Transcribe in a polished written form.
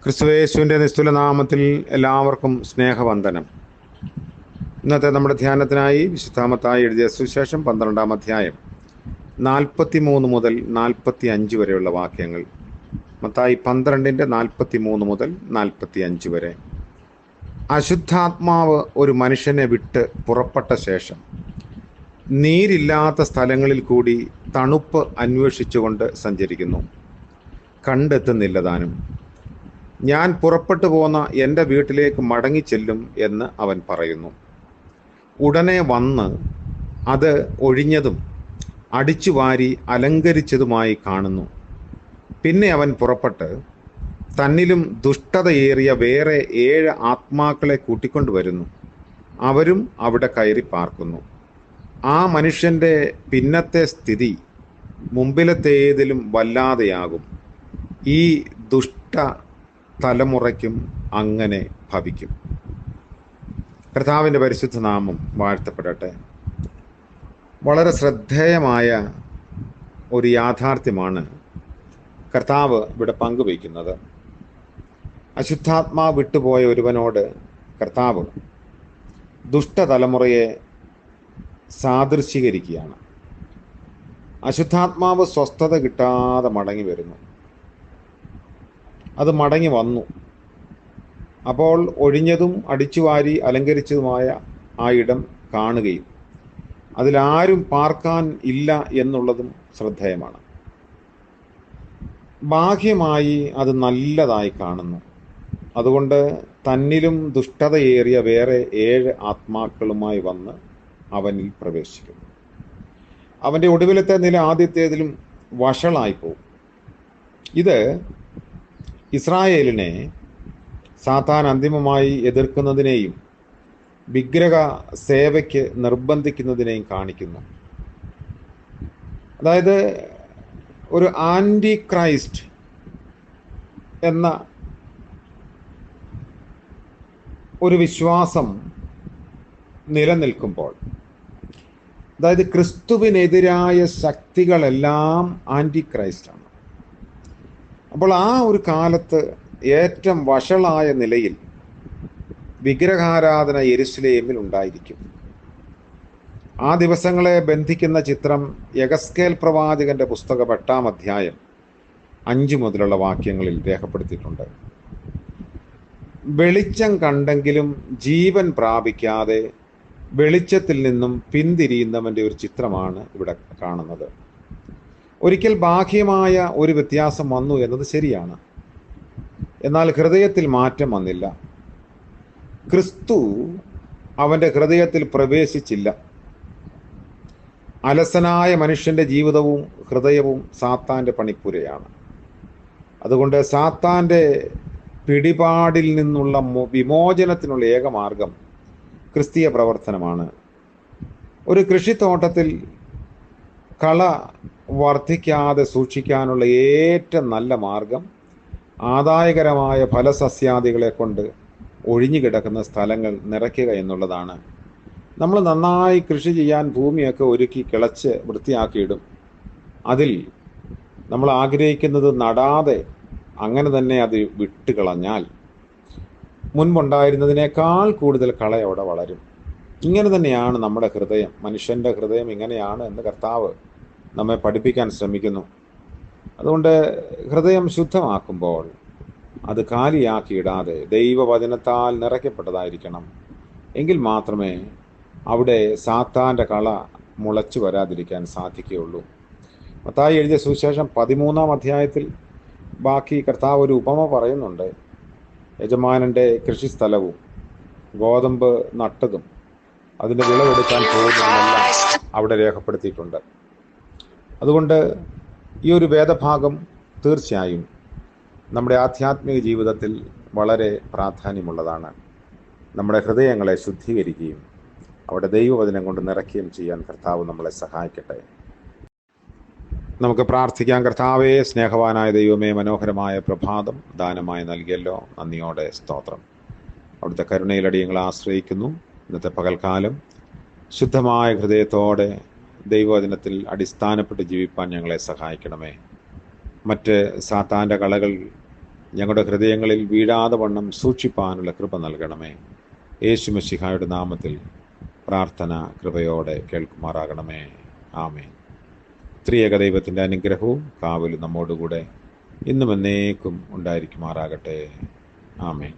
ക്രിസ്തുയേശുവിൻ്റെ നിസ്തുല നാമത്തിൽ എല്ലാവർക്കും സ്നേഹവന്ദനം. ഇന്നത്തെ നമ്മുടെ ധ്യാനത്തിനായി വിശുദ്ധ മത്തായി എഴുതിയ സുവിശേഷം 12-ാം അധ്യായം 43 മുതൽ 45 വരെയുള്ള വാക്യങ്ങൾ. മത്തായി 12:43 മുതൽ 45 വരെ. അശുദ്ധാത്മാവ് ഒരു മനുഷ്യനെ വിട്ട് പുറപ്പെട്ട ശേഷം നീരില്ലാത്ത സ്ഥലങ്ങളിൽ കൂടി തണുപ്പ് അന്വേഷിച്ചുകൊണ്ട് സഞ്ചരിക്കുന്നു. കണ്ടെത്തുന്നില്ല താനും. ഞാൻ പുറപ്പെട്ടു പോന്ന എൻ്റെ വീട്ടിലേക്ക് മടങ്ങിച്ചെല്ലും എന്ന് അവൻ പറയുന്നു. ഉടനെ വന്ന് അത് ഒഴിഞ്ഞതും അടിച്ചുവാരി അലങ്കരിച്ചതുമായി കാണുന്നു. പിന്നെ അവൻ പുറപ്പെട്ട് തന്നിലും ദുഷ്ടതയേറിയ വേറെ 7 ആത്മാക്കളെ കൂട്ടിക്കൊണ്ടുവരുന്നു. അവരും അവിടെ കയറി പാർക്കുന്നു. ആ മനുഷ്യൻ്റെ പിന്നത്തെ സ്ഥിതി മുമ്പിലത്തേതിലും വല്ലാതെയാകും. ഈ ദുഷ്ട തലമുറയ്ക്കും അങ്ങനെ ഭവിക്കും. കർത്താവിൻ്റെ പരിശുദ്ധ നാമം വാഴ്ത്തപ്പെടട്ടെ. വളരെ ശ്രദ്ധേയമായ ഒരു യാഥാർത്ഥ്യമാണ് കർത്താവ് ഇവിടെ പങ്കുവയ്ക്കുന്നത്. അശുദ്ധാത്മാവ് വിട്ടുപോയ ഒരുവനോട് കർത്താവ് ദുഷ്ടതലമുറയെ സാദൃശീകരിക്കുകയാണ്. അശുദ്ധാത്മാവ് സ്വസ്ഥത കിട്ടാതെ മടങ്ങി വരുന്നു. അത് മടങ്ങി വന്നു. അപ്പോൾ ഒഴിഞ്ഞതും അടിച്ചുവാരി അലങ്കരിച്ചതുമായ ആ ഇടം കാണുകയും അതിലാരും പാർക്കാൻ ഇല്ല എന്നുള്ളതും ശ്രദ്ധേയമാണ്. ബാഹ്യമായി അത് നല്ലതായി കാണുന്നു. അതുകൊണ്ട് തന്നിലും ദുഷ്ടതയേറിയ വേറെ 7 ആത്മാക്കളുമായി വന്ന് അവനിൽ പ്രവേശിക്കുന്നു. അവൻ്റെ ഒടുവിലത്തെ നില ആദ്യത്തേതിലും വഷളായി പോകും. ഇത് ഇസ്രായേലിനെ സാത്താൻ അന്തിമമായി എതിർക്കുന്നതിനെയും വിഗ്രഹ സേവയ്ക്ക് നിർബന്ധിക്കുന്നതിനെയും കാണിക്കുന്നു. അതായത് ഒരു ആൻറ്റി ക്രൈസ്റ്റ് എന്ന ഒരു വിശ്വാസം നിലനിൽക്കുമ്പോൾ, അതായത് ക്രിസ്തുവിനെതിരായ ശക്തികളെല്ലാം ആൻറ്റി ക്രൈസ്റ്റാണ്. അപ്പോൾ ആ ഒരു കാലത്ത് ഏറ്റവും വഷളായ നിലയിൽ വിഗ്രഹാരാധന യെരുശലേമിൽ ഉണ്ടായിരിക്കും. ആ ദിവസങ്ങളെ ബന്ധിക്കുന്ന ചിത്രം യെഹെസ്കേൽ പ്രവാചകന്റെ പുസ്തകം 8-ാം അധ്യായം 5 മുതലുള്ള വാക്യങ്ങളിൽ രേഖപ്പെടുത്തിയിട്ടുണ്ട്. വെളിച്ചം കണ്ടെങ്കിലും ജീവൻ പ്രാപിക്കാതെ വെളിച്ചത്തിൽ നിന്നും പിന്തിരിയുന്നവൻ്റെ ഒരു ചിത്രമാണ് ഇവിടെ കാണുന്നത്. ഒരിക്കൽ ബാഹ്യമായ ഒരു വ്യത്യാസം വന്നു എന്നത് ശരിയാണ്. എന്നാൽ ഹൃദയത്തിൽ മാറ്റം വന്നില്ല. ക്രിസ്തു അവൻ്റെ ഹൃദയത്തിൽ പ്രവേശിച്ചില്ല. അലസനായ മനുഷ്യൻ്റെ ജീവിതവും ഹൃദയവും സാത്താൻ്റെ പണിപ്പുരയാണ്. അതുകൊണ്ട് സാത്താൻ്റെ പിടിപാടിൽ നിന്നുള്ള വിമോചനത്തിനുള്ള ഏകമാർഗം ക്രിസ്തീയ പ്രവർത്തനമാണ്. ഒരു കൃഷിത്തോട്ടത്തിൽ കള വർദ്ധിക്കാതെ സൂക്ഷിക്കാനുള്ള ഏറ്റവും നല്ല മാർഗം ആദായകരമായ ഫലസസ്യാദികളെ കൊണ്ട് ഒഴിഞ്ഞു കിടക്കുന്ന സ്ഥലങ്ങൾ നിറയ്ക്കുക എന്നുള്ളതാണ്. നമ്മൾ നന്നായി കൃഷി ചെയ്യാൻ ഭൂമിയൊക്കെ ഒരുക്കി കിളച്ച് വൃത്തിയാക്കിയിടും. അതിൽ നമ്മൾ ആഗ്രഹിക്കുന്നത് നടാതെ അങ്ങനെ തന്നെ അത് വിട്ടുകളഞ്ഞാൽ മുൻപുണ്ടായിരുന്നതിനേക്കാൾ കൂടുതൽ കള അവിടെ വളരും. ഇങ്ങനെ തന്നെയാണ് നമ്മുടെ ഹൃദയം. മനുഷ്യൻ്റെ ഹൃദയം ഇങ്ങനെയാണ് എന്ന് കർത്താവ് നമ്മെ പഠിപ്പിക്കാൻ ശ്രമിക്കുന്നു. അതുകൊണ്ട് ഹൃദയം ശുദ്ധമാക്കുമ്പോൾ അത് കാലിയാക്കിയിടാതെ ദൈവവചനത്താൽ നിറയ്ക്കപ്പെട്ടതായിരിക്കണം. എങ്കിൽ മാത്രമേ അവിടെ സാത്താൻ്റെ കള മുളച്ചു വരാതിരിക്കാൻ സാധിക്കുകയുള്ളൂ. മത്തായി എഴുതിയ സുവിശേഷം 13-ാം അധ്യായത്തിൽ ബാക്കി കർത്താവ് ഒരു ഉപമ പറയുന്നുണ്ട്. യജമാനൻ്റെ കൃഷിസ്ഥലവും ഗോതമ്പ് നട്ടതും അതിൻ്റെ വിളവെടുക്കാൻ പോകുന്നതെല്ലാം അവിടെ രേഖപ്പെടുത്തിയിട്ടുണ്ട്. അതുകൊണ്ട് ഈ ഒരു വേദഭാഗം തീർച്ചയായും നമ്മുടെ ആധ്യാത്മിക ജീവിതത്തിൽ വളരെ പ്രാധാന്യമുള്ളതാണ്. നമ്മുടെ ഹൃദയങ്ങളെ ശുദ്ധീകരിക്കുകയും അവിടെ ദൈവവചനം കൊണ്ട് നിറയ്ക്കുകയും ചെയ്യാൻ കർത്താവ് നമ്മളെ സഹായിക്കട്ടെ. നമുക്ക് പ്രാർത്ഥിക്കാം. കർത്താവേ, സ്നേഹവാനായ ദൈവമേ, മനോഹരമായ പ്രഭാതം ദാനമായി നൽകിയല്ലോ. നന്ദിയോടെ സ്തോത്രം. അവിടുത്തെ കരുണയിലടിയങ്ങളെ ആശ്രയിക്കുന്നു. ഇന്നത്തെ പകൽക്കാലം ശുദ്ധമായ ഹൃദയത്തോടെ ദൈവവചനത്തിൽ അടിസ്ഥാനപ്പെട്ട് ജീവിപ്പാൻ ഞങ്ങളെ സഹായിക്കണമേ. മറ്റ് സാത്താൻ്റെ കളകൾ ഞങ്ങളുടെ ഹൃദയങ്ങളിൽ വീഴാതെ വണ്ണം സൂക്ഷിപ്പാനുള്ള കൃപ നൽകണമേ. യേശു മിശിഹായുടെ നാമത്തിൽ പ്രാർത്ഥന കൃപയോടെ കേൾക്കുമാറാകണമേ. ആമേൻ. ത്രിയേക ദൈവത്തിൻ്റെ അനുഗ്രഹവും കാവലും നമ്മോടുകൂടെ ഇന്നും എന്നേക്കും ഉണ്ടായിരിക്കുമാറാകട്ടെ. ആമേൻ.